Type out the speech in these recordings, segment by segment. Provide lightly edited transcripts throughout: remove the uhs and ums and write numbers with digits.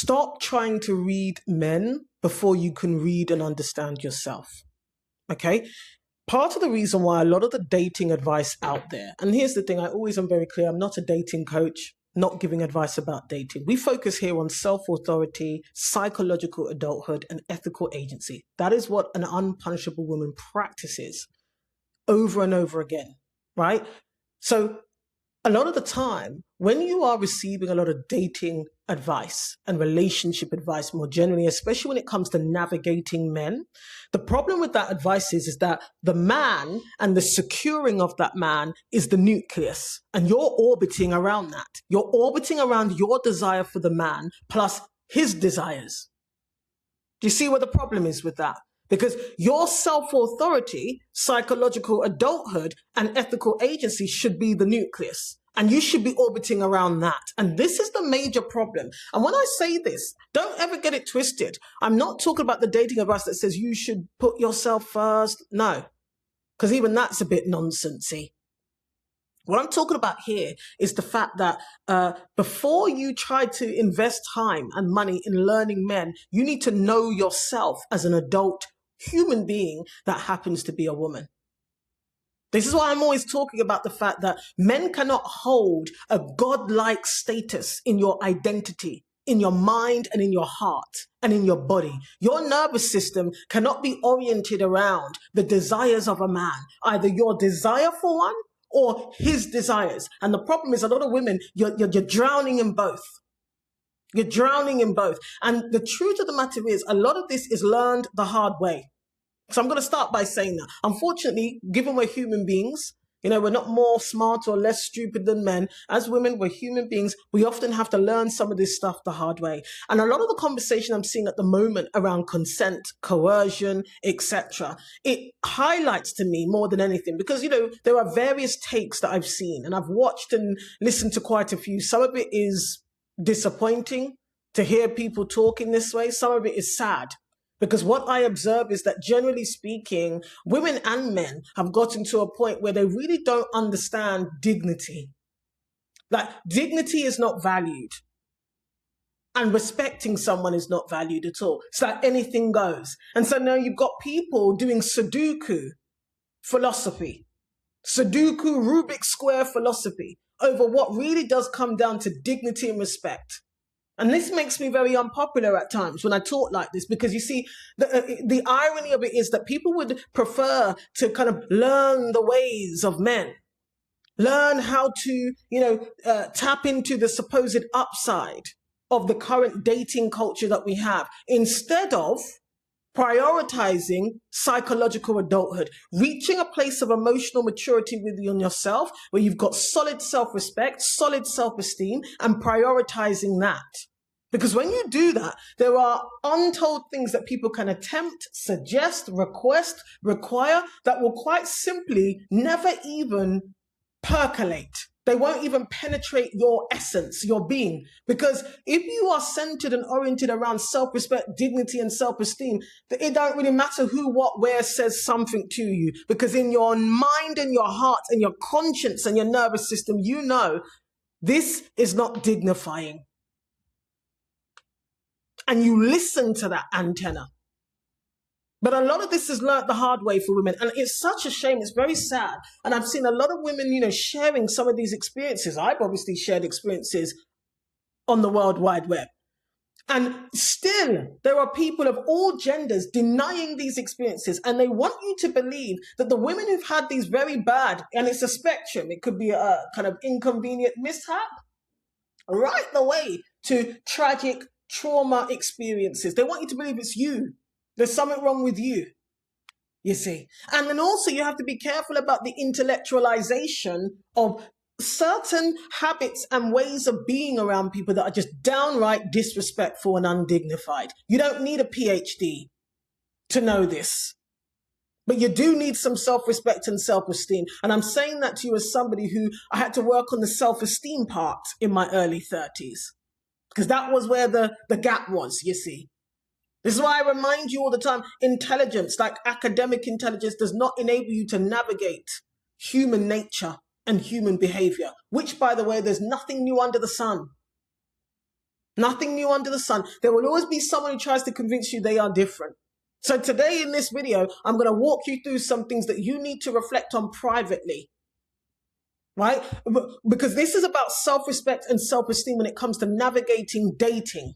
stop trying to read men before you can read and understand yourself. Okay? Part of the reason why a lot of the dating advice out there, and here's the thing, I always am very clear, I'm not a dating coach, not giving advice about dating. We focus here on self-authority, psychological adulthood, and ethical agency. That is what an unpunishable woman practices over and over again, right? So a lot of the time, when you are receiving a lot of dating advice and relationship advice more generally, especially when it comes to navigating men, the problem with that advice is that the man and the securing of that man is the nucleus, and you're orbiting around that. You're orbiting around your desire for the man plus his desires. Do you see what the problem is with that? Because your self-authority, psychological adulthood, and ethical agency should be the nucleus. And you should be orbiting around that. And this is the major problem. And when I say this, don't ever get it twisted. I'm not talking about the dating advice that says you should put yourself first. No, because even that's a bit nonsensy. What I'm talking about here is the fact that before you try to invest time and money in learning men, you need to know yourself as an adult human being that happens to be a woman. This is why I'm always talking about the fact that men cannot hold a godlike status in your identity, in your mind and in your heart and in your body. Your nervous system cannot be oriented around the desires of a man, either your desire for one or his desires. And the problem is a lot of women, you're drowning in both. You're drowning in both. And the truth of the matter is a lot of this is learned the hard way. So I'm going to start by saying that. Unfortunately, given we're human beings, we're not more smart or less stupid than men. As women, we're human beings. We often have to learn some of this stuff the hard way. And a lot of the conversation I'm seeing at the moment around consent, coercion, etc., it highlights to me more than anything because, there are various takes that I've seen and I've watched and listened to quite a few. Some of it is disappointing to hear people talking this way. Some of it is sad. Because what I observe is that generally speaking, women and men have gotten to a point where they really don't understand dignity. Like dignity is not valued. And respecting someone is not valued at all. It's like anything goes. And so now you've got people doing Sudoku philosophy. Sudoku Rubik's Square philosophy over what really does come down to dignity and respect. And this makes me very unpopular at times when I talk like this, because you see, the irony of it is that people would prefer to kind of learn the ways of men, learn how to, tap into the supposed upside of the current dating culture that we have, instead of prioritizing psychological adulthood, reaching a place of emotional maturity within yourself where you've got solid self-respect, solid self-esteem, and prioritizing that. Because when you do that, there are untold things that people can attempt, suggest, request, require that will quite simply never even percolate. They won't even penetrate your essence, your being. Because if you are centered and oriented around self-respect, dignity, and self-esteem, it don't really matter who, what, where says something to you. Because in your mind and your heart and your conscience and your nervous system, this is not dignifying. And you listen to that antenna. But a lot of this is learnt the hard way for women. And it's such a shame. It's very sad. And I've seen a lot of women, sharing some of these experiences. I've obviously shared experiences on the World Wide Web. And still, there are people of all genders denying these experiences. And they want you to believe that the women who've had these very bad, and it's a spectrum, it could be a kind of inconvenient mishap, right the way to tragic trauma experiences. They want you to believe it's you. There's something wrong with you, you see. And then also you have to be careful about the intellectualization of certain habits and ways of being around people that are just downright disrespectful and undignified. You don't need a PhD to know this. But you do need some self-respect and self-esteem. And I'm saying that to you as somebody who I had to work on the self-esteem part in my early 30s. Because that was where the gap was, you see. This is why I remind you all the time, intelligence, like academic intelligence, does not enable you to navigate human nature and human behavior, which, by the way, there's nothing new under the sun. Nothing new under the sun. There will always be someone who tries to convince you they are different. So today in this video, I'm going to walk you through some things that you need to reflect on privately, right? Because this is about self-respect and self-esteem when it comes to navigating dating.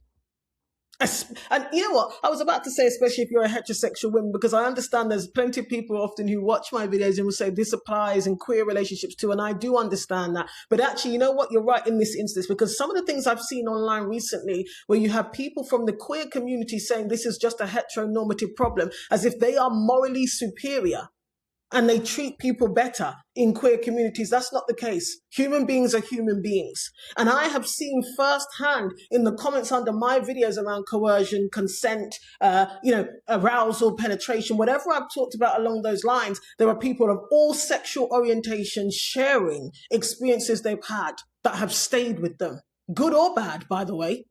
And you know what? I was about to say, especially if you're a heterosexual woman, because I understand there's plenty of people often who watch my videos and will say this applies in queer relationships too. And I do understand that. But actually, you know what? You're right in this instance, because some of the things I've seen online recently where you have people from the queer community saying this is just a heteronormative problem, as if they are morally superior and they treat people better in queer communities. That's not the case. Human beings are human beings. And I have seen firsthand in the comments under my videos around coercion, consent, arousal, penetration, whatever I've talked about along those lines, there are people of all sexual orientations sharing experiences they've had that have stayed with them. Good or bad, by the way.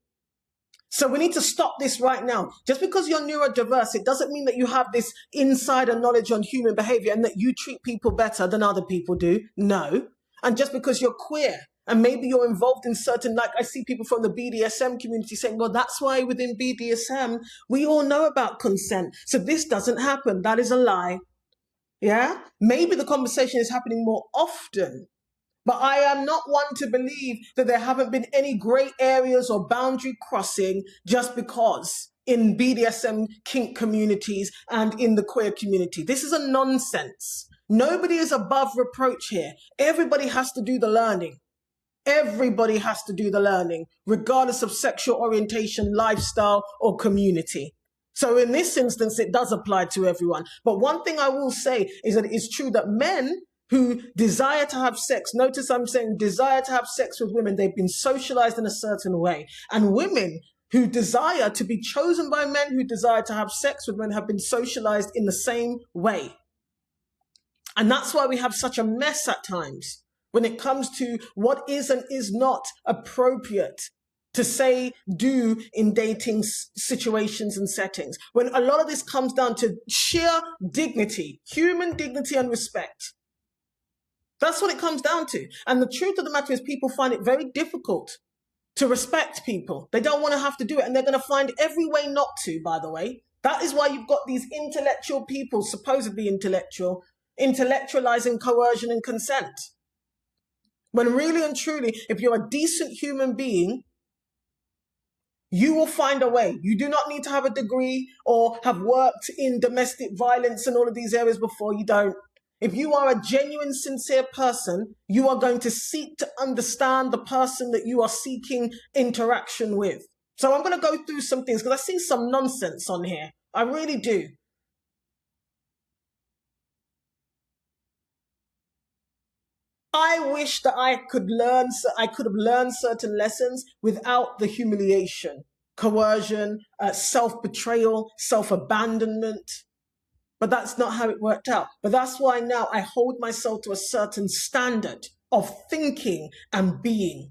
So we need to stop this right now. Just because you're neurodiverse, it doesn't mean that you have this insider knowledge on human behavior and that you treat people better than other people do. No. And just because you're queer and maybe you're involved in certain, like I see people from the BDSM community saying, well, that's why within BDSM, we all know about consent. So this doesn't happen. That is a lie. Yeah. Maybe the conversation is happening more often. But I am not one to believe that there haven't been any grey areas or boundary crossing just because in BDSM kink communities and in the queer community. This is a nonsense. Nobody is above reproach here. Everybody has to do the learning. Everybody has to do the learning, regardless of sexual orientation, lifestyle, or community. So in this instance, it does apply to everyone. But one thing I will say is that it is true that men who desire to have sex, notice I'm saying desire to have sex with women, they've been socialized in a certain way. And women who desire to be chosen by men who desire to have sex with men have been socialized in the same way. And that's why we have such a mess at times when it comes to what is and is not appropriate to say, do in dating situations and settings. When a lot of this comes down to sheer dignity, human dignity and respect. That's what it comes down to. And the truth of the matter is people find it very difficult to respect people. They don't want to have to do it. And they're going to find every way not to, by the way. That is why you've got these intellectual people, supposedly intellectual, intellectualizing coercion and consent. When really and truly, if you're a decent human being, you will find a way. You do not need to have a degree or have worked in domestic violence and all of these areas before. You don't. If you are a genuine, sincere person, you are going to seek to understand the person that you are seeking interaction with. So I'm going to go through some things because I see some nonsense on here. I really do. I wish that I could have learned certain lessons without the humiliation, coercion, self-betrayal, self-abandonment. But that's not how it worked out. But that's why now I hold myself to a certain standard of thinking and being.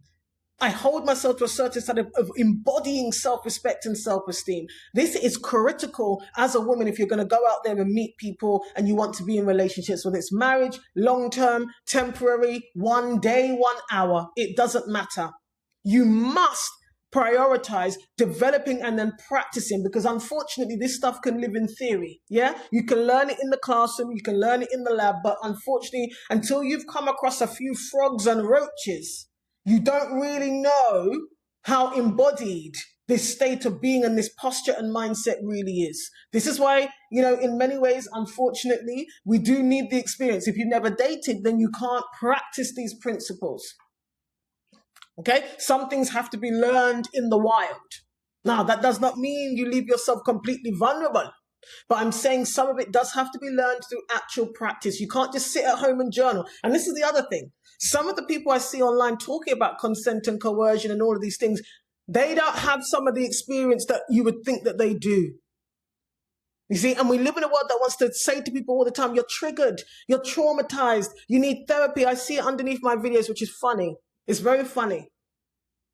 I hold myself to a certain standard of embodying self-respect and self-esteem. This is critical as a woman if you're going to go out there and meet people and you want to be in relationships, whether it's marriage, long-term, temporary, 1 day, 1 hour. It doesn't matter. You must prioritize developing and then practicing, because unfortunately this stuff can live in theory. Yeah, you can learn it in the classroom, you can learn it in the lab, but unfortunately until you've come across a few frogs and roaches, you don't really know how embodied this state of being and this posture and mindset really is. This is why, in many ways, unfortunately, we do need the experience. If you've never dated, then you can't practice these principles. Okay, some things have to be learned in the wild. Now, that does not mean you leave yourself completely vulnerable, but I'm saying some of it does have to be learned through actual practice. You can't just sit at home and journal. And this is the other thing. Some of the people I see online talking about consent and coercion and all of these things, they don't have some of the experience that you would think that they do. You see, and we live in a world that wants to say to people all the time, you're triggered, you're traumatized, you need therapy. I see it underneath my videos, which is funny. It's very funny.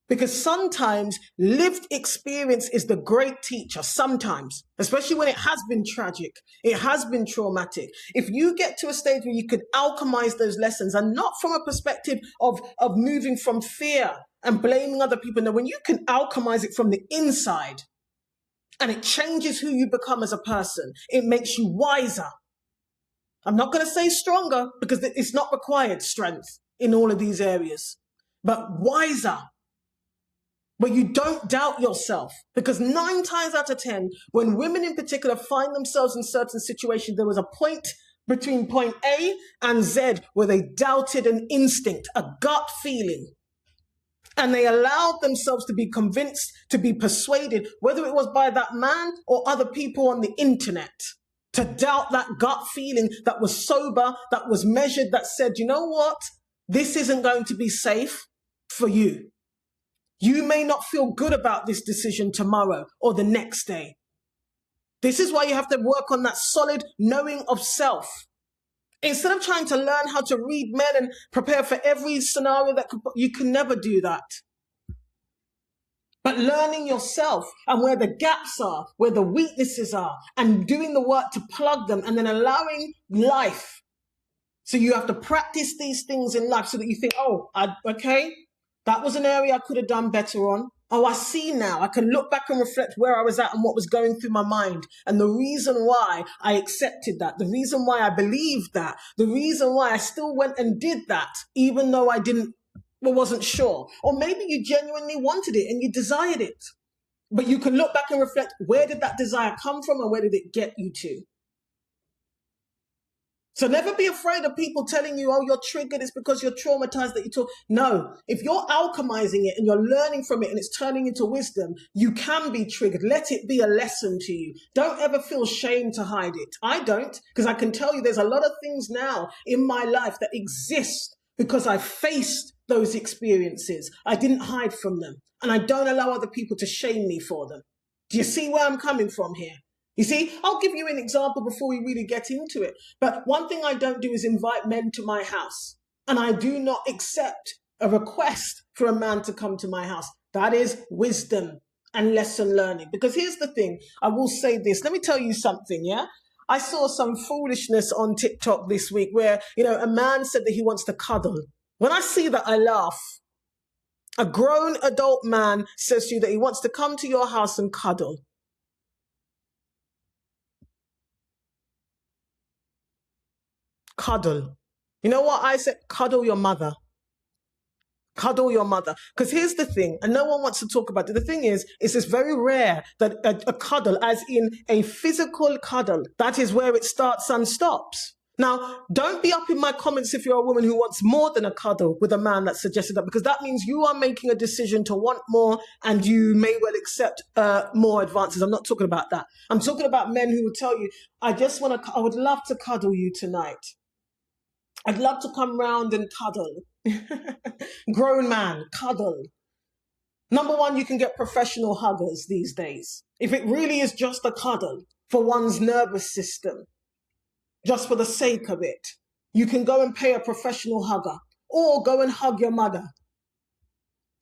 Because sometimes lived experience is the great teacher, sometimes, especially when it has been tragic, it has been traumatic. If you get to a stage where you could alchemize those lessons, and not from a perspective of moving from fear and blaming other people, no, when you can alchemize it from the inside and it changes who you become as a person, it makes you wiser. I'm not going to say stronger because it's not required strength in all of these areas, but wiser. But you don't doubt yourself, because 9 times out of 10, when women in particular find themselves in certain situations, there was a point between point A and Z where they doubted an instinct, a gut feeling. And they allowed themselves to be convinced, to be persuaded, whether it was by that man or other people on the internet, to doubt that gut feeling that was sober, that was measured, that said, you know what? This isn't going to be safe for you. You may not feel good about this decision tomorrow or the next day. This is why you have to work on that solid knowing of self. Instead of trying to learn how to read men and prepare for every scenario you can never do that. But learning yourself and where the gaps are, where the weaknesses are, and doing the work to plug them, and then allowing life. So you have to practice these things in life so that you think, oh, okay, that was an area I could have done better on. Oh, I see now. I can look back and reflect where I was at and what was going through my mind. And the reason why I accepted that, the reason why I believed that, the reason why I still went and did that, even though I wasn't sure. Or maybe you genuinely wanted it and you desired it. But you can look back and reflect, where did that desire come from and where did it get you to? So never be afraid of people telling you, oh, you're triggered, it's because you're traumatized that you talk. No, if you're alchemizing it and you're learning from it and it's turning into wisdom, you can be triggered. Let it be a lesson to you. Don't ever feel shame to hide it. I don't, because I can tell you there's a lot of things now in my life that exist because I faced those experiences. I didn't hide from them, and I don't allow other people to shame me for them. Do you see where I'm coming from here? You see, I'll give you an example before we really get into it. But one thing I don't do is invite men to my house. And I do not accept a request for a man to come to my house. That is wisdom and lesson learning. Because here's the thing, I will say this. Let me tell you something, yeah? I saw some foolishness on TikTok this week where, a man said that he wants to cuddle. When I see that, I laugh. A grown adult man says to you that he wants to come to your house and cuddle. Cuddle. You know what I said? Cuddle your mother. Cuddle your mother. Because here's the thing, and no one wants to talk about it. The thing is, it's very rare that a cuddle, as in a physical cuddle, that is where it starts and stops. Now, don't be up in my comments if you're a woman who wants more than a cuddle with a man that suggested that, because that means you are making a decision to want more and you may well accept more advances. I'm not talking about that. I'm talking about men who will tell you, I would love to cuddle you tonight. I'd love to come round and cuddle. Grown man, cuddle. Number one, you can get professional huggers these days. If it really is just a cuddle for one's nervous system, just for the sake of it, you can go and pay a professional hugger or go and hug your mother.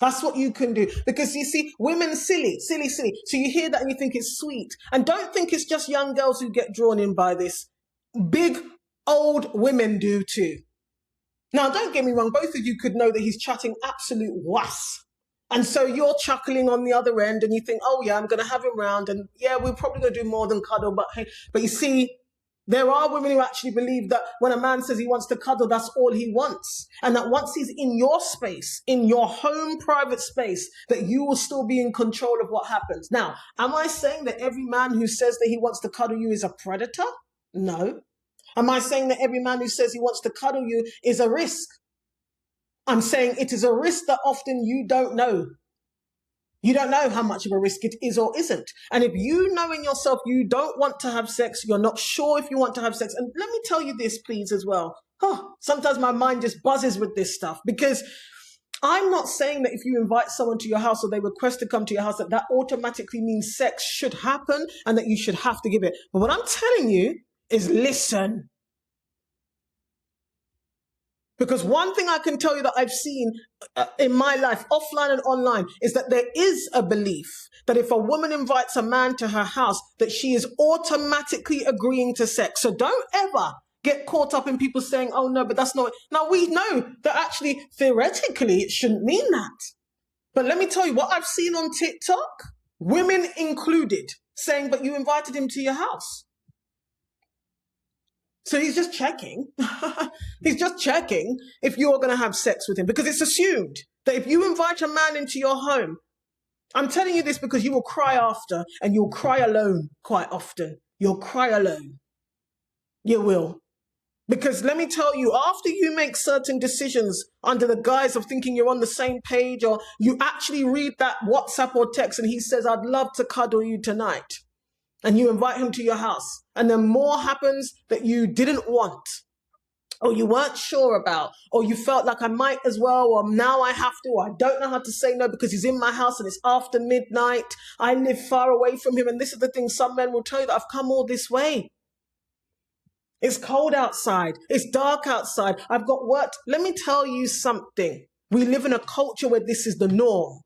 That's what you can do. Because you see, women silly. So you hear that and you think it's sweet. And don't think it's just young girls who get drawn in by this. Big old women do too. Now, don't get me wrong, both of you could know that he's chatting absolute was. And so you're chuckling on the other end and you think, oh yeah, I'm going to have him round and yeah, we're probably going to do more than cuddle. But you see, there are women who actually believe that when a man says he wants to cuddle, that's all he wants. And that once he's in your space, in your home private space, that you will still be in control of what happens. Now, am I saying that every man who says that he wants to cuddle you is a predator? No. Am I saying that every man who says he wants to cuddle you is a risk? I'm saying it is a risk that often you don't know. You don't know how much of a risk it is or isn't. And if you know in yourself you don't want to have sex, you're not sure if you want to have sex. And let me tell you this, please, as well. Sometimes my mind just buzzes with this stuff, because I'm not saying that if you invite someone to your house or they request to come to your house, that automatically means sex should happen and that you should have to give it. But what I'm telling you is listen. Because one thing I can tell you that I've seen in my life, offline and online, is that there is a belief that if a woman invites a man to her house, that she is automatically agreeing to sex. So don't ever get caught up in people saying, oh no, but that's not. Now we know that actually, theoretically, it shouldn't mean that. But let me tell you what I've seen on TikTok, women included, saying, but you invited him to your house. So he's just checking. He's just checking if you're going to have sex with him, because it's assumed that if you invite a man into your home, I'm telling you this because you will cry after, and you'll cry alone quite often. You'll cry alone. You will. Because let me tell you, after you make certain decisions under the guise of thinking you're on the same page, or you actually read that WhatsApp or text and he says, I'd love to cuddle you tonight, and you invite him to your house, and then more happens that you didn't want, or you weren't sure about, or you felt like I might as well, or now I have to, or I don't know how to say no because he's in my house and it's after midnight, I live far away from him. And this is the thing, some men will tell you that I've come all this way. It's cold outside, it's dark outside, I've got work. Let me tell you something. We live in a culture where this is the norm,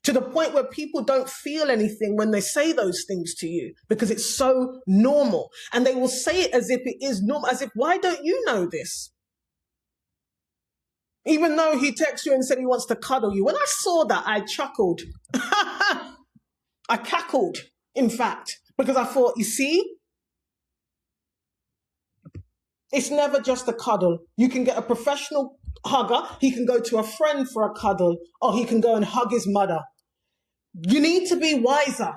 to the point where people don't feel anything when they say those things to you because it's so normal. And they will say it as if it is normal, as if, why don't you know this? Even though he texted you and said he wants to cuddle you. When I saw that, I chuckled. I cackled, in fact, because I thought, you see, it's never just a cuddle. You can get a professional hugger. He can go to a friend for a cuddle, or he can go and hug his mother. You need to be wiser.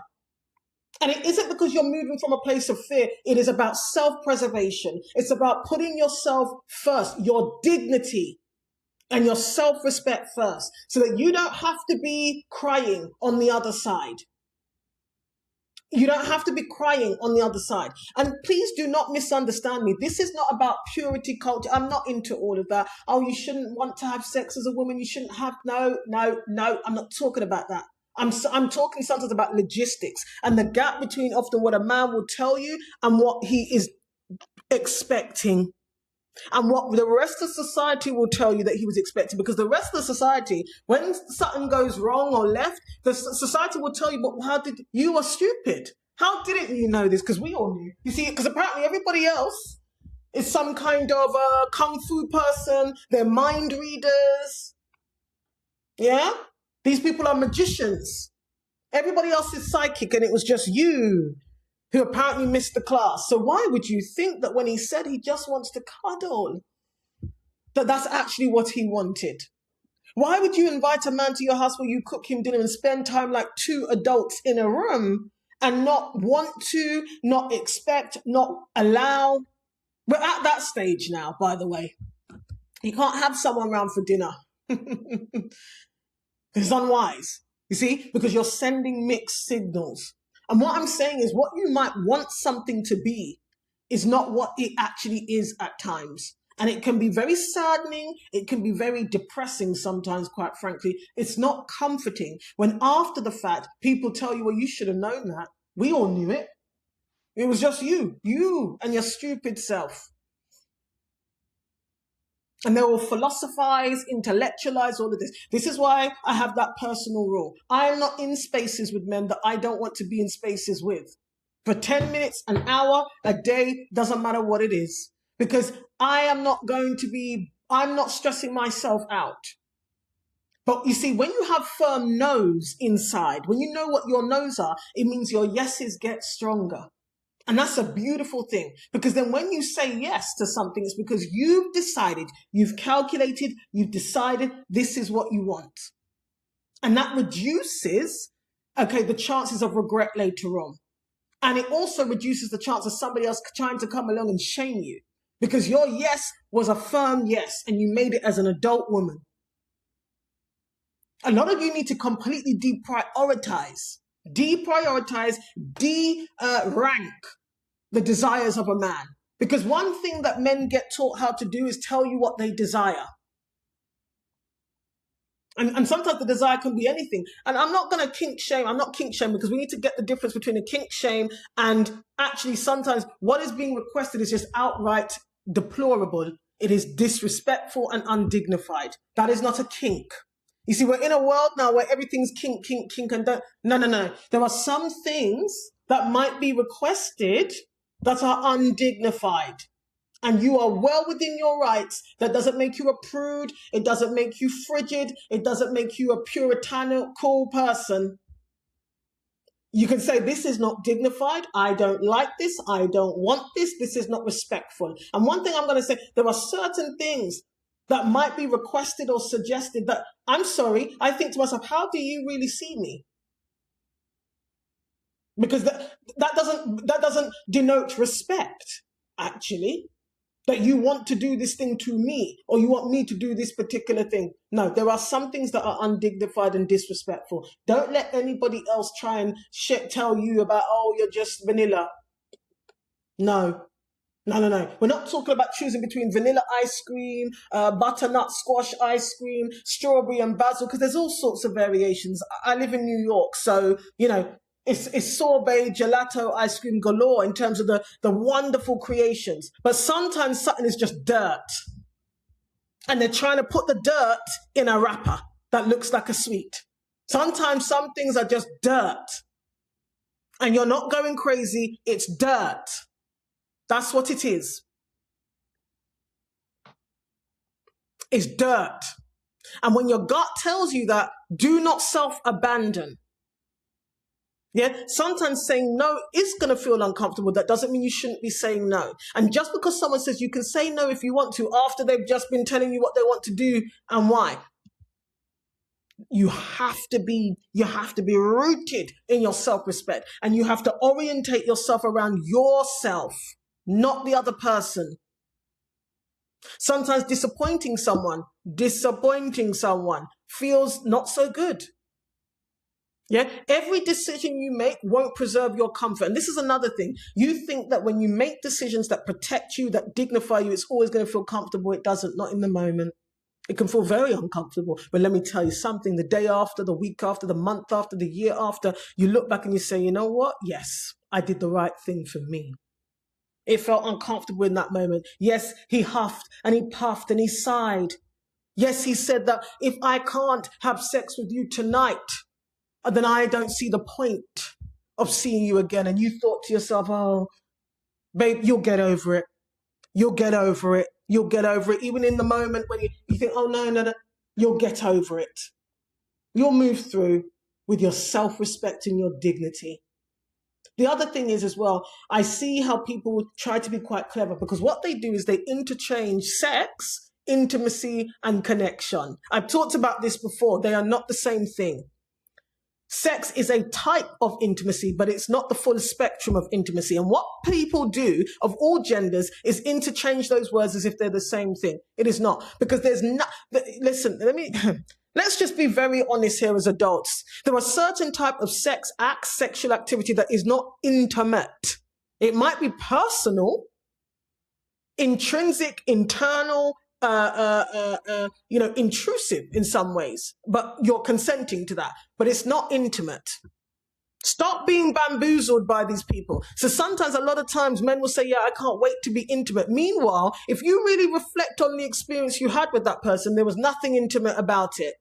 And it isn't because you're moving from a place of fear. It is about self-preservation. It's about putting yourself first, your dignity and your self-respect first, so that you don't have to be crying on the other side. You don't have to be crying on the other side. And please do not misunderstand me. This is not about purity culture. I'm not into all of that. Oh, you shouldn't want to have sex as a woman. You shouldn't have. No. I'm not talking about that. I'm talking sometimes about logistics and the gap between often what a man will tell you and what he is expecting, and what the rest of society will tell you that he was expecting. Because the rest of the society, when something goes wrong or left, the society will tell you, but how did you are stupid? How didn't you know this? Because we all knew. You see, because apparently everybody else is some kind of a kung fu person. They're mind readers. Yeah? These people are magicians. Everybody else is psychic, and it was just you who apparently missed the class. So why would you think that when he said he just wants to cuddle, that that's actually what he wanted? Why would you invite a man to your house where you cook him dinner and spend time like two adults in a room and not want to, not expect, not allow? We're at that stage now, by the way. You can't have someone around for dinner. It's unwise, you see, because you're sending mixed signals. And what I'm saying is, what you might want something to be is not what it actually is at times. And it can be very saddening. It can be very depressing sometimes, quite frankly. It's not comforting when after the fact, people tell you, well, you should have known that. We all knew it. It was just you and your stupid self. And they will philosophize, intellectualize all of this. This is why I have that personal rule. I am not in spaces with men that I don't want to be in spaces with. For 10 minutes, an hour, a day, doesn't matter what it is. Because I'm not stressing myself out. But you see, when you have firm no's inside, when you know what your no's are, it means your yeses get stronger. And that's a beautiful thing, because then when you say yes to something, it's because you've decided, you've calculated, you've decided this is what you want. And that reduces, the chances of regret later on. And it also reduces the chance of somebody else trying to come along and shame you, because your yes was a firm yes and you made it as an adult woman. A lot of you need to completely deprioritize, rank the desires of a man. Because one thing that men get taught how to do is tell you what they desire. And sometimes the desire can be anything. And I'm not going to kink shame. I'm not kink shame, because we need to get the difference between a kink shame and actually sometimes what is being requested is just outright deplorable. It is disrespectful and undignified. That is not a kink. You see, we're in a world now where everything's kink, kink, kink, and don't. No. There are some things that might be requested that are undignified. And you are well within your rights. That doesn't make you a prude. It doesn't make you frigid. It doesn't make you a puritanical person. You can say, this is not dignified. I don't like this. I don't want this. This is not respectful. And one thing I'm going to say, there are certain things that might be requested or suggested that, I'm sorry, I think to myself, how do you really see me? Because that doesn't denote respect, actually. That you want to do this thing to me, or you want me to do this particular thing. No, there are some things that are undignified and disrespectful. Don't let anybody else try and tell you about, oh, you're just vanilla. No. We're not talking about choosing between vanilla ice cream, butternut squash ice cream, strawberry and basil, because there's all sorts of variations. I live in New York, so, you know, it's sorbet, gelato, ice cream galore in terms of the wonderful creations. But sometimes something is just dirt. And they're trying to put the dirt in a wrapper that looks like a sweet. Sometimes some things are just dirt. And you're not going crazy, it's dirt. That's what it is. It's dirt. And when your gut tells you that, do not self-abandon. Yeah, sometimes saying no is going to feel uncomfortable. That doesn't mean you shouldn't be saying no. And just because someone says you can say no if you want to, after they've just been telling you what they want to do and why, you have to be rooted in your self-respect, and you have to orientate yourself around yourself, not the other person. Sometimes disappointing someone feels not so good. Yeah, every decision you make won't preserve your comfort. And this is another thing. You think that when you make decisions that protect you, that dignify you, it's always going to feel comfortable. It doesn't, not in the moment. It can feel very uncomfortable. But let me tell you something, the day after, the week after, the month after, the year after, you look back and you say, you know what? Yes, I did the right thing for me. It felt uncomfortable in that moment. Yes, he huffed and he puffed and he sighed. Yes, he said that if I can't have sex with you tonight, then I don't see the point of seeing you again. And you thought to yourself, oh, babe, you'll get over it. You'll get over it. You'll get over it. Even in the moment when you think, oh, no, you'll get over it. You'll move through with your self-respect and your dignity. The other thing is as well, I see how people try to be quite clever, because what they do is they interchange sex, intimacy, and connection. I've talked about this before. They are not the same thing. Sex is a type of intimacy, but it's not the full spectrum of intimacy. And what people do of all genders is interchange those words as if they're the same thing. It is not, because there's not, listen, let's just be very honest here as adults. There are certain type of sex acts, sexual activity that is not intimate. It might be personal, intrinsic, internal, intrusive in some ways, but you're consenting to that, but it's not intimate. Stop being bamboozled by these people. So sometimes, a lot of times, men will say, yeah, I can't wait to be intimate. Meanwhile, if you really reflect on the experience you had with that person, there was nothing intimate about it.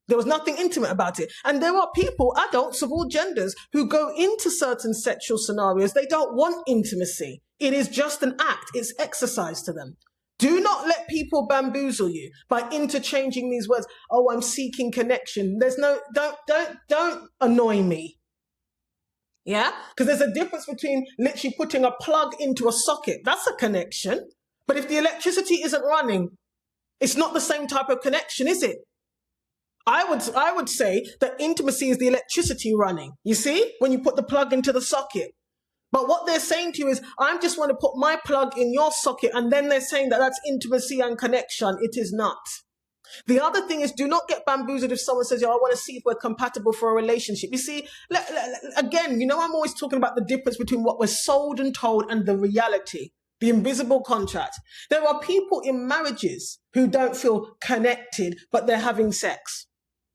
There was nothing intimate about it. And there are people, adults of all genders, who go into certain sexual scenarios. They don't want intimacy. It is just an act. It's exercise to them. Do not let people bamboozle you by interchanging these words. Oh, I'm seeking connection. There's no, don't annoy me. Yeah? Because there's a difference between literally putting a plug into a socket. That's a connection. But if the electricity isn't running, it's not the same type of connection, is it? I would say that intimacy is the electricity running. You see? When you put the plug into the socket. But what they're saying to you is, I just want to put my plug in your socket, and then they're saying that that's intimacy and connection. It is not. The other thing is, do not get bamboozled if someone says, I want to see if we're compatible for a relationship. You see, again, I'm always talking about the difference between what we're sold and told and the reality, the invisible contract. There are people in marriages who don't feel connected, but they're having sex.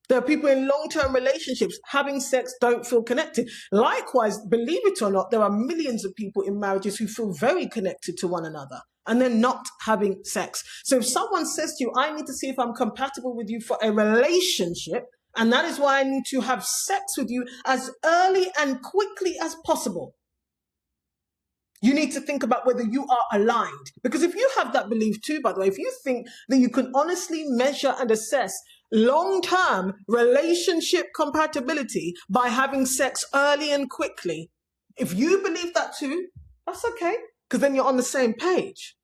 There are people in long-term relationships having sex, don't feel connected. Likewise, believe it or not, there are millions of people in marriages who feel very connected to one another. and then not having sex. So if someone says to you, I need to see if I'm compatible with you for a relationship, and that is why I need to have sex with you as early and quickly as possible, you need to think about whether you are aligned. Because if you have that belief too, by the way, if you think that you can honestly measure and assess long-term relationship compatibility by having sex early and quickly, if you believe that too, that's okay, because then you're on the same page.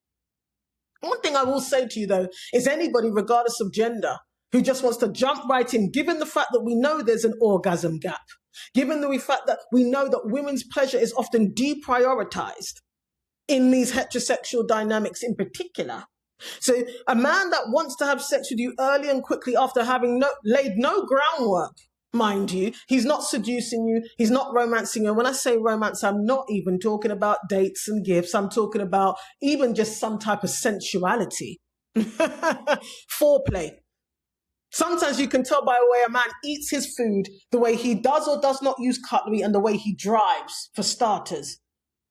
One thing I will say to you, though, is anybody, regardless of gender, who just wants to jump right in, given the fact that we know there's an orgasm gap, given the fact that we know that women's pleasure is often deprioritized in these heterosexual dynamics in particular. So a man that wants to have sex with you early and quickly after having laid no groundwork, mind you, he's not seducing you, he's not romancing you. And when I say romance, I'm not even talking about dates and gifts. I'm talking about even just some type of sensuality. Foreplay. Sometimes you can tell by the way a man eats his food, the way he does or does not use cutlery, and the way he drives, for starters.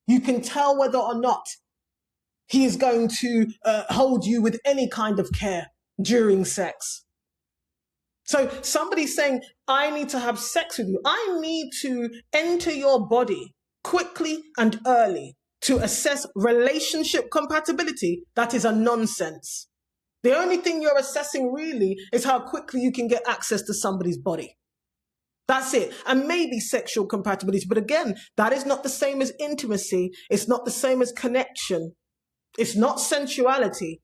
You can tell whether or not he is going to hold you with any kind of care during sex. So somebody saying, I need to have sex with you. I need to enter your body quickly and early to assess relationship compatibility. That is a nonsense. The only thing you're assessing really is how quickly you can get access to somebody's body. That's it. And maybe sexual compatibility. But again, that is not the same as intimacy. It's not the same as connection. It's not sensuality.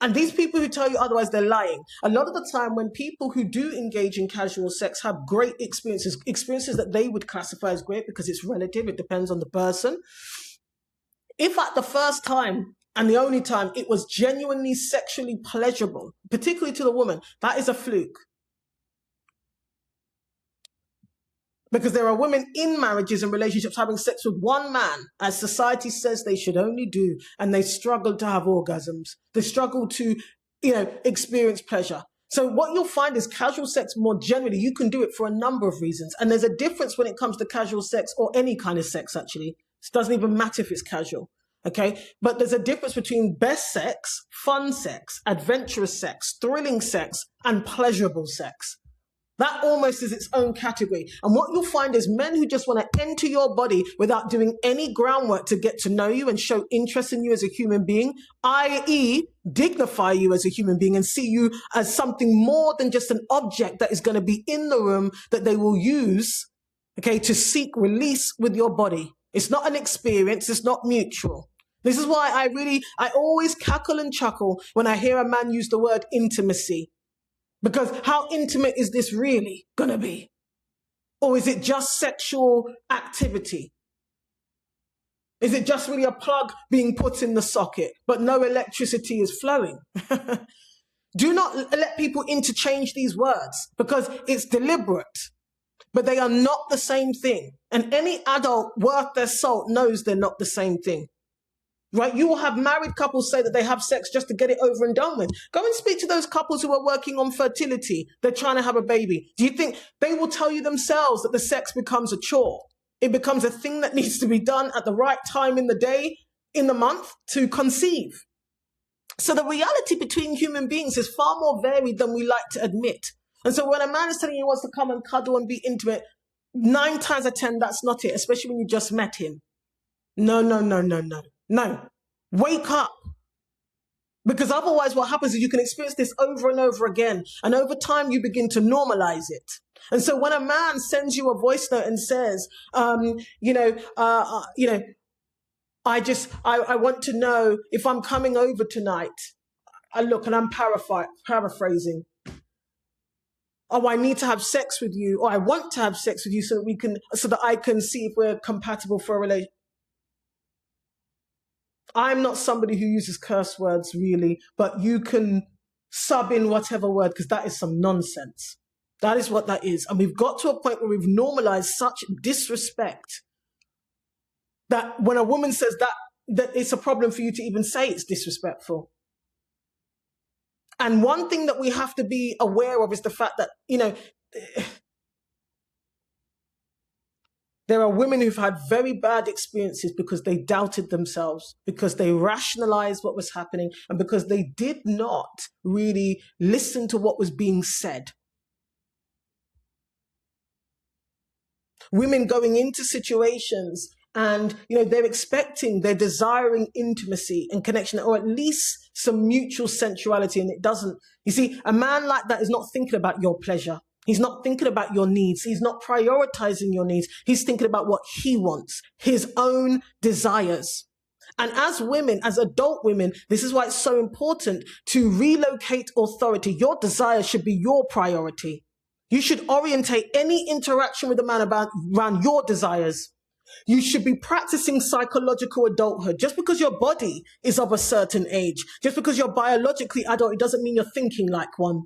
And these people who tell you otherwise, they're lying. A lot of the time when people who do engage in casual sex have great experiences that they would classify as great because it's relative, it depends on the person. If at the first time and the only time it was genuinely sexually pleasurable, particularly to the woman, that is a fluke. Because there are women in marriages and relationships having sex with one man, as society says they should only do, and they struggle to have orgasms. They struggle to, experience pleasure. So what you'll find is casual sex more generally, you can do it for a number of reasons. And there's a difference when it comes to casual sex or any kind of sex, actually. It doesn't even matter if it's casual, okay? But there's a difference between best sex, fun sex, adventurous sex, thrilling sex, and pleasurable sex. That almost is its own category. And what you'll find is men who just want to enter your body without doing any groundwork to get to know you and show interest in you as a human being, i.e. dignify you as a human being and see you as something more than just an object that is going to be in the room that they will use, okay, to seek release with your body. It's not an experience. It's not mutual. This is why I always cackle and chuckle when I hear a man use the word intimacy. Because how intimate is this really going to be? Or is it just sexual activity? Is it just really a plug being put in the socket, but no electricity is flowing? Do not let people interchange these words because it's deliberate, but they are not the same thing. And any adult worth their salt knows they're not the same thing. Right? You will have married couples say that they have sex just to get it over and done with. Go and speak to those couples who are working on fertility. They're trying to have a baby. Do you think they will tell you themselves that the sex becomes a chore? It becomes a thing that needs to be done at the right time in the day, in the month, to conceive. So the reality between human beings is far more varied than we like to admit. And so when a man is telling you he wants to come and cuddle and be intimate, 9 times out of 10, that's not it, especially when you just met him. No. No, wake up. Because otherwise what happens is you can experience this over and over again. And over time you begin to normalize it. And so when a man sends you a voice note and says, I want to know if I'm coming over tonight. And I'm paraphrasing. Oh, I need to have sex with you, or I want to have sex with you so that I can see if we're compatible for a relationship. I'm not somebody who uses curse words really, but you can sub in whatever word because that is some nonsense. That is what that is. And we've got to a point where we've normalized such disrespect that when a woman says that it's a problem for you to even say it's disrespectful. And one thing that we have to be aware of is the fact that, There are women who've had very bad experiences because they doubted themselves, because they rationalized what was happening, and because they did not really listen to what was being said. Women going into situations and, they're expecting, they're desiring intimacy and connection, or at least some mutual sensuality, and it doesn't. You see, a man like that is not thinking about your pleasure. He's not thinking about your needs. He's not prioritizing your needs. He's thinking about what he wants, his own desires. And as women, as adult women, this is why it's so important to relocate authority. Your desires should be your priority. You should orientate any interaction with a man around your desires. You should be practicing psychological adulthood. Just because your body is of a certain age, just because you're biologically adult, it doesn't mean you're thinking like one.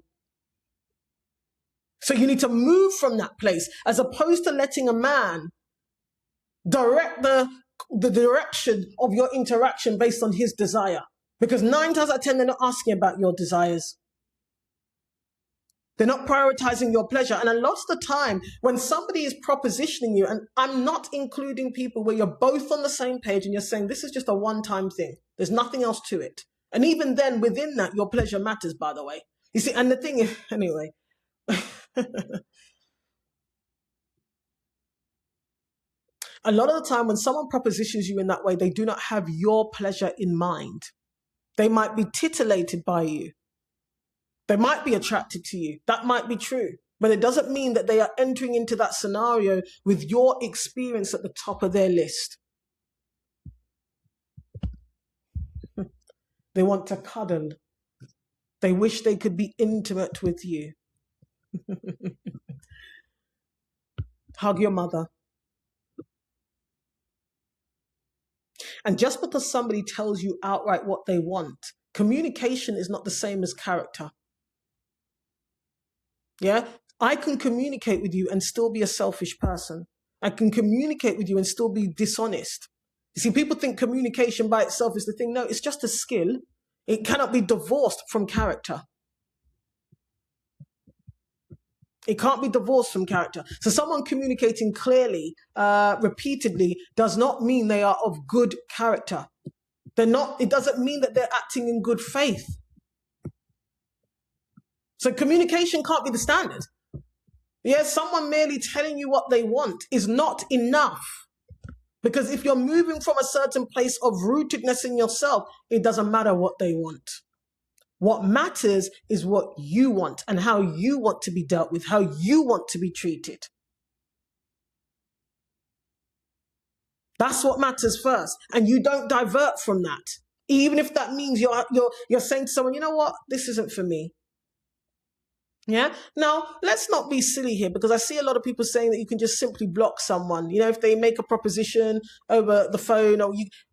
So you need to move from that place, as opposed to letting a man direct the direction of your interaction based on his desire. Because 9 times out of 10, they're not asking about your desires. They're not prioritizing your pleasure. And a lot of the time, when somebody is propositioning you, and I'm not including people where you're both on the same page and you're saying, this is just a one-time thing, there's nothing else to it. And even then, within that, your pleasure matters, by the way. You see, and the thing is, anyway, a lot of the time when someone propositions you in that way, they do not have your pleasure in mind. They might be titillated by you. They might be attracted to you. That might be true. But it doesn't mean that they are entering into that scenario with your experience at the top of their list. They want to cuddle. They wish they could be intimate with you. Hug your mother. And just because somebody tells you outright what they want, communication is not the same as character. Yeah, I can communicate with you and still be a selfish person. I can communicate with you and still be dishonest. You see, people think communication by itself is the thing. No, it's just a skill. It cannot be divorced from character. It can't be divorced from character. So someone communicating clearly, repeatedly, does not mean they are of good character. They're not. It doesn't mean that they're acting in good faith. So communication can't be the standard. Yes, someone merely telling you what they want is not enough. Because if you're moving from a certain place of rootedness in yourself, it doesn't matter what they want. What matters is what you want and how you want to be dealt with, how you want to be treated. That's what matters first. And you don't divert from that. Even if that means you're saying to someone, you know what, this isn't for me. Yeah. Now, let's not be silly here, because I see a lot of people saying that you can just simply block someone, if they make a proposition over the phone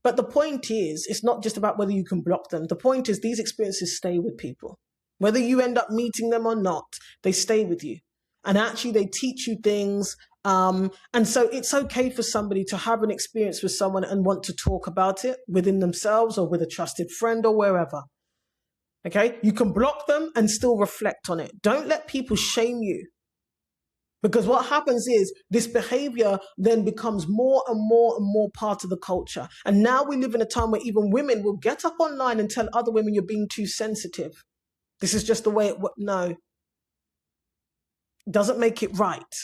but the point is, it's not just about whether you can block them. The point is, these experiences stay with people. Whether you end up meeting them or not, they stay with you. And actually they teach you things. And so it's okay for somebody to have an experience with someone and want to talk about it within themselves or with a trusted friend or wherever. Okay, you can block them and still reflect on it. Don't let people shame you. Because what happens is this behavior then becomes more and more and more part of the culture. And now we live in a time where even women will get up online and tell other women you're being too sensitive. This is just the way it works. No, it doesn't make it right.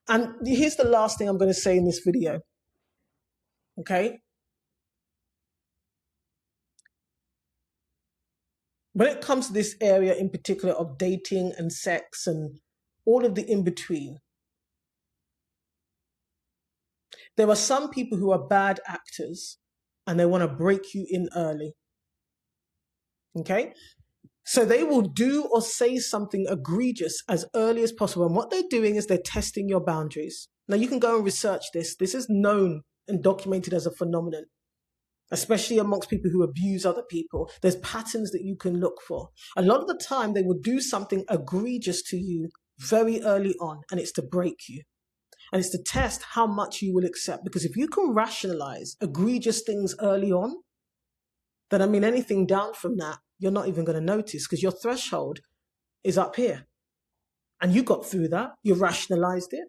And here's the last thing I'm going to say in this video. Okay. When it comes to this area in particular of dating and sex and all of the in-between, there are some people who are bad actors and they want to break you in early. Okay? So they will do or say something egregious as early as possible. And what they're doing is they're testing your boundaries. Now you can go and research this. This is known and documented as a phenomenon, especially amongst people who abuse other people. There's patterns that you can look for. A lot of the time, they will do something egregious to you very early on, and it's to break you. And it's to test how much you will accept. Because if you can rationalize egregious things early on, then anything down from that, you're not even going to notice, because your threshold is up here. And you got through that. You rationalized it.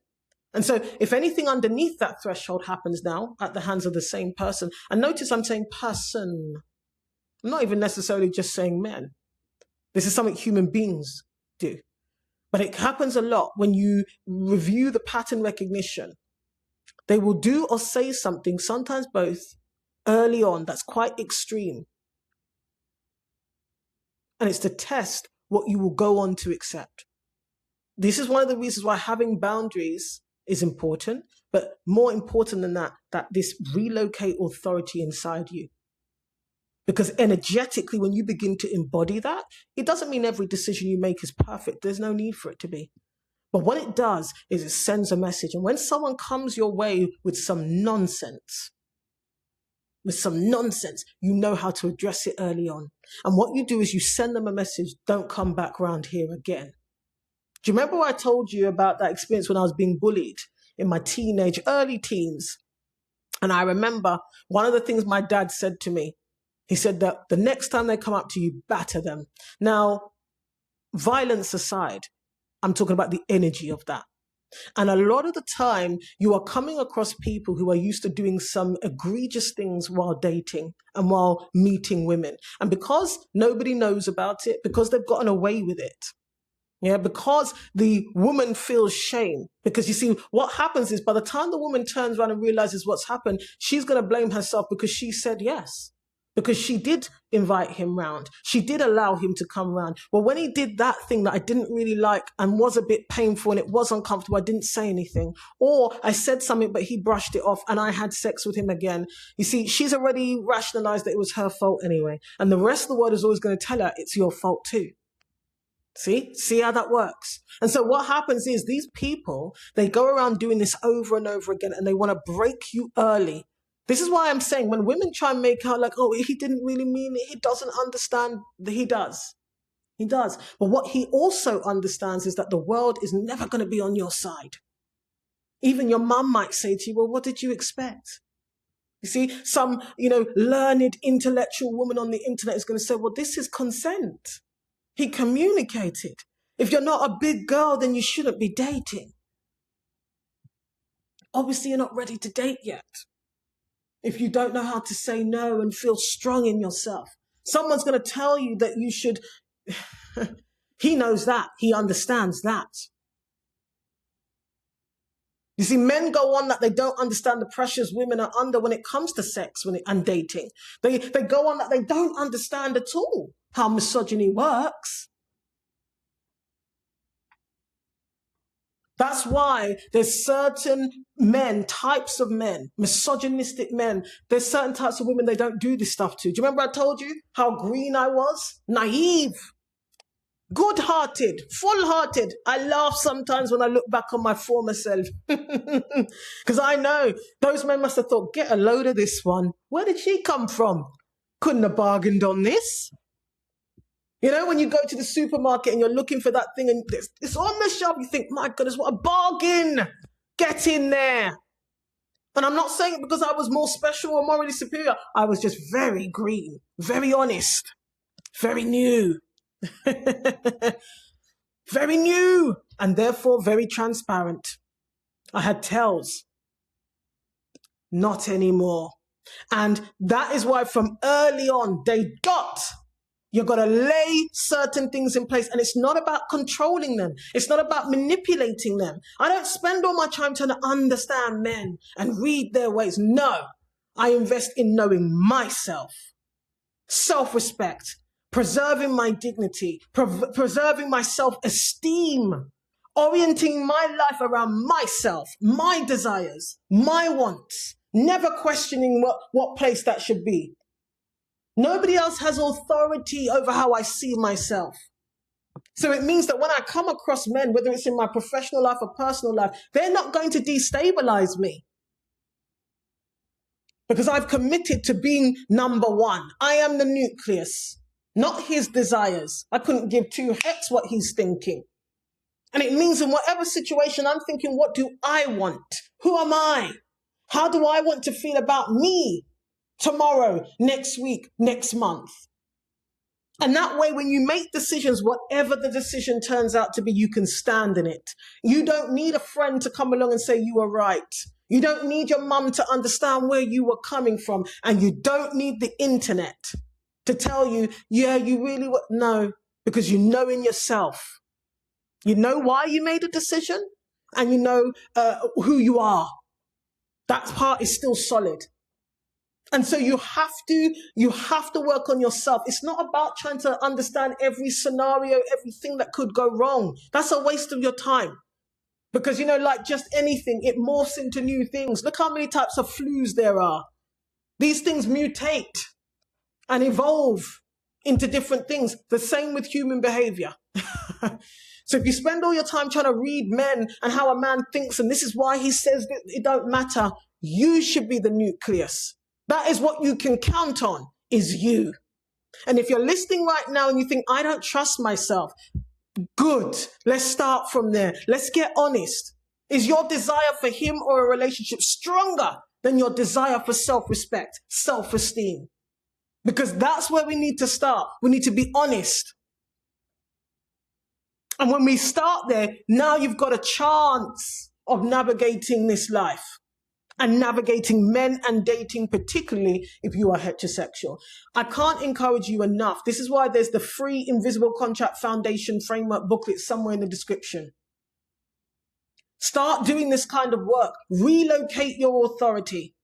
And so if anything underneath that threshold happens now at the hands of the same person, and notice I'm saying person, I'm not even necessarily just saying men. This is something human beings do. But it happens a lot when you review the pattern recognition. They will do or say something, sometimes both, early on that's quite extreme. And it's to test what you will go on to accept. This is one of the reasons why having boundaries is important, but more important than that, that this relocate authority inside you. Because energetically, when you begin to embody that, it doesn't mean every decision you make is perfect. There's no need for it to be. But what it does is it sends a message. And when someone comes your way with some nonsense, you know how to address it early on. And what you do is you send them a message, don't come back round here again. Do you remember I told you about that experience when I was being bullied in my early teens? And I remember one of the things my dad said to me, he said that the next time they come up to you, batter them. Now, violence aside, I'm talking about the energy of that. And a lot of the time, you are coming across people who are used to doing some egregious things while dating and while meeting women. And because nobody knows about it, because they've gotten away with it, because the woman feels shame. Because you see, what happens is by the time the woman turns around and realizes what's happened, she's going to blame herself because she said yes. Because she did invite him round. She did allow him to come round. Well, when he did that thing that I didn't really like and was a bit painful and it was uncomfortable, I didn't say anything. Or I said something, but he brushed it off and I had sex with him again. You see, she's already rationalized that it was her fault anyway. And the rest of the world is always going to tell her it's your fault too. See how that works? And so what happens is these people, they go around doing this over and over again and they want to break you early. This is why I'm saying when women try and make out like, oh, he didn't really mean it, he doesn't understand, he does. He does. But what he also understands is that the world is never going to be on your side. Even your mum might say to you, well, what did you expect? You see, some, learned intellectual woman on the internet is going to say, well, this is consent. He communicated. If you're not a big girl, then you shouldn't be dating. Obviously, you're not ready to date yet. If you don't know how to say no and feel strong in yourself, someone's going to tell you that you should. He knows that. He understands that. You see, men go on that they don't understand the pressures women are under when it comes to sex and dating. They go on that they don't understand at all how misogyny works. That's why there's certain men, types of men, misogynistic men. There's certain types of women they don't do this stuff to. Do you remember I told you how green I was? Naïve, good-hearted, full-hearted. I laugh sometimes when I look back on my former self. Because I know those men must have thought, get a load of this one. Where did she come from? Couldn't have bargained on this. When you go to the supermarket and you're looking for that thing and it's on the shelf, you think, my goodness, what a bargain. Get in there. And I'm not saying it because I was more special or morally superior. I was just very green, very honest, very new. Very new and therefore very transparent. I had tells. Not anymore. And that is why from early on, you've got to lay certain things in place. And it's not about controlling them. It's not about manipulating them. I don't spend all my time trying to understand men and read their ways. No, I invest in knowing myself, self-respect, preserving my dignity, preserving my self-esteem, orienting my life around myself, my desires, my wants, never questioning what place that should be. Nobody else has authority over how I see myself. So it means that when I come across men, whether it's in my professional life or personal life, they're not going to destabilize me. Because I've committed to being number one. I am the nucleus, not his desires. I couldn't give two hecks what he's thinking. And it means in whatever situation I'm thinking, what do I want? Who am I? How do I want to feel about me? Tomorrow, next week, next month. And that way, when you make decisions, whatever the decision turns out to be, you can stand in it. You don't need a friend to come along and say you were right. You don't need your mum to understand where you were coming from. And you don't need the internet to tell you, yeah, you really were. No, because you know in yourself. You know why you made a decision, and you know who you are. That part is still solid. And so you have to work on yourself. It's not about trying to understand every scenario, everything that could go wrong. That's a waste of your time. Because, you know, like just anything, it morphs into new things. Look how many types of flus there are. These things mutate and evolve into different things. The same with human behavior. So if you spend all your time trying to read men and how a man thinks, and this is why he says that it don't matter, you should be the nucleus. That is what you can count on, is you. And if you're listening right now and you think, I don't trust myself, good. Let's start from there. Let's get honest. Is your desire for him or a relationship stronger than your desire for self-respect, self-esteem? Because that's where we need to start. We need to be honest. And when we start there, now you've got a chance of navigating this life. And navigating men and dating, particularly if you are heterosexual. I can't encourage you enough. This is why there's the free Invisible Contract Foundation framework booklet somewhere in the description. Start doing this kind of work. Relocate your authority.